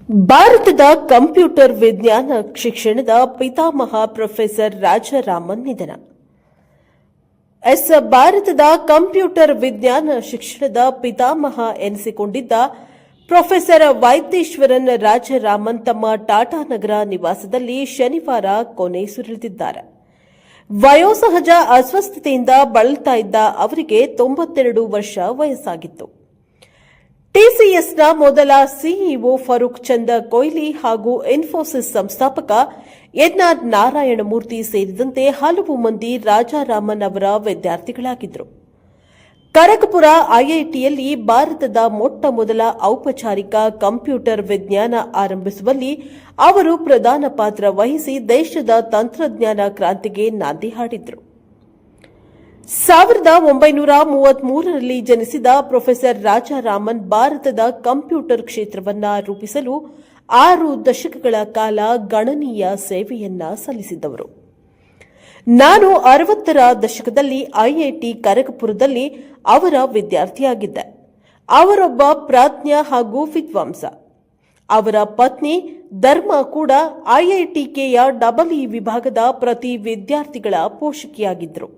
ಭಾರತದ ಕಂಪ್ಯೂಟರ್ ವಿಜ್ಞಾನ ಶಿಕ್ಷಣದ ಪಿತಾಮಹ ಪ್ರೊಫೆಸರ್ ರಾಜಾರಾಮನ್ ನಿಧನ. ಭಾರತದ ಕಂಪ್ಯೂಟರ್ ವಿಜ್ಞಾನ ಶಿಕ್ಷಣದ ಪಿತಾಮಹ ಎನಿಸಿಕೊಂಡಿದ್ದ ಪ್ರೊಫೆಸರ್ ವೈದ್ಯೇಶ್ವರನ್ ರಾಜಾರಾಮನ್ ತಮ್ಮ ಟಾಟಾನಗರ ನಿವಾಸದಲ್ಲಿ ಶನಿವಾರ ಕೊನೆಯುಸಿರೆಳೆದಿದ್ದಾರೆ. ವಯೋಸಹಜ ಅಸ್ವಸ್ಥತೆಯಿಂದ ಬಳಲ್ತಾ ಇದ್ದ ಅವರಿಗೆ 92 ವರ್ಷ ವಯಸ್ಸಾಗಿತ್ತು. ಟಿಸಿಎಸ್ನ ಮೊದಲ ಸಿಇಒ ಫರೂಕ್ ಚಂದ್ ಕೊಹ್ಲಿ ಹಾಗೂ ಇನ್ಫೋಸಿಸ್ ಸಂಸ್ಥಾಪಕ ಎನ್ಆರ್ ನಾರಾಯಣಮೂರ್ತಿ ಸೇರಿದಂತೆ ಹಲವು ಮಂದಿ ರಾಜಾರಾಮನ್ ಅವರ ವಿದ್ಯಾರ್ಥಿಗಳಾಗಿದ್ದರು. ಕನಕಪುರ ಐಐಟಿಯಲ್ಲಿ ಭಾರತದ ಮೊಟ್ಟ ಮೊದಲ ಔಪಚಾರಿಕ ಕಂಪ್ಯೂಟರ್ ವಿಜ್ಞಾನ ಆರಂಭಿಸುವಲ್ಲಿ ಅವರು ಪ್ರಧಾನ ಪಾತ್ರ ವಹಿಸಿ ದೇಶದ ತಂತ್ರಜ್ಞಾನ ಕ್ರಾಂತಿಗೆ ನಾಂದಿ ಹಾಡಿದರು. 1933ರಲ್ಲಿ ಜನಿಸಿದ ಪ್ರೊಫೆಸರ್ ರಾಜಾರಾಮನ್ ಭಾರತದ ಕಂಪ್ಯೂಟರ್ ಕ್ಷೇತ್ರವನ್ನು ರೂಪಿಸಲು 6 ದಶಕಗಳ ಕಾಲ ಗಣನೀಯ ಸೇವೆಯನ್ನ ಸಲ್ಲಿಸಿದವರು. ನಾನು 60ರ ದಶಕದಲ್ಲಿ ಐಐಟಿ ಕನಕಪುರದಲ್ಲಿ ಅವರ ವಿದ್ಯಾರ್ಥಿಯಾಗಿದ್ದೆ. ಅವರೊಬ್ಬ ಪ್ರಾಜ್ಞ ಹಾಗೂ ವಿದ್ವಾಂಸ. ಅವರ ಪತ್ನಿ ಧರ್ಮ ಕೂಡ ಐಐಟಿಕೆಯ ಡಬಲ್ಇ ವಿಭಾಗದ ಪ್ರತಿ ವಿದ್ಯಾರ್ಥಿಗಳ ಪೋಷಕಿಯಾಗಿದ್ದರು.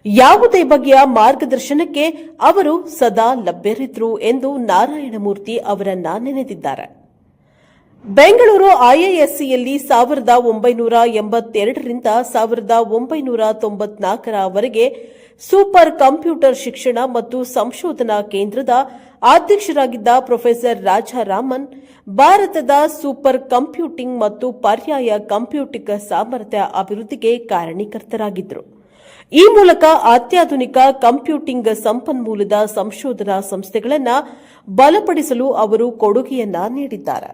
ಯಾವುದೇ ಬಗೆಯ ಮಾರ್ಗದರ್ಶನಕ್ಕೆ ಅವರು ಸದಾ ಲಭ್ಯರಿದ್ದರು ಎಂದು ನಾರಾಯಣಮೂರ್ತಿ ಅವರನ್ನ ನೆನೆದಿದ್ದಾರೆ. ಬೆಂಗಳೂರು ಐಐಎಸ್ಸಿಯಲ್ಲಿ 1982ರಿಂದ 1994ರವರೆಗೆ ಸೂಪರ್ ಕಂಪ್ಯೂಟರ್ ಶಿಕ್ಷಣ ಮತ್ತು ಸಂಶೋಧನಾ ಕೇಂದ್ರದ ಅಧ್ಯಕ್ಷರಾಗಿದ್ದ ಪ್ರೊಫೆಸರ್ ರಾಜಾರಾಮನ್ ಭಾರತದ ಸೂಪರ್ ಕಂಪ್ಯೂಟಿಂಗ್ ಮತ್ತು ಪರ್ಯಾಯ ಕಂಪ್ಯೂಟಿಂಗ್ ಸಾಮರ್ಥ್ಯ ಅಭಿವೃದ್ಧಿಗೆ ಕಾರಣೀಕರ್ತರಾಗಿದ್ದರು. ಈ ಮೂಲಕ ಅತ್ಯಾಧುನಿಕ ಕಂಪ್ಯೂಟಿಂಗ್ ಸಂಪನ್ಮೂಲದ ಸಂಶೋಧನಾ ಸಂಸ್ಥೆಗಳನ್ನು ಬಲಪಡಿಸಲು ಅವರು ಕೊಡುಗೆಯನ್ನ ನೀಡಿದ್ದಾರೆ.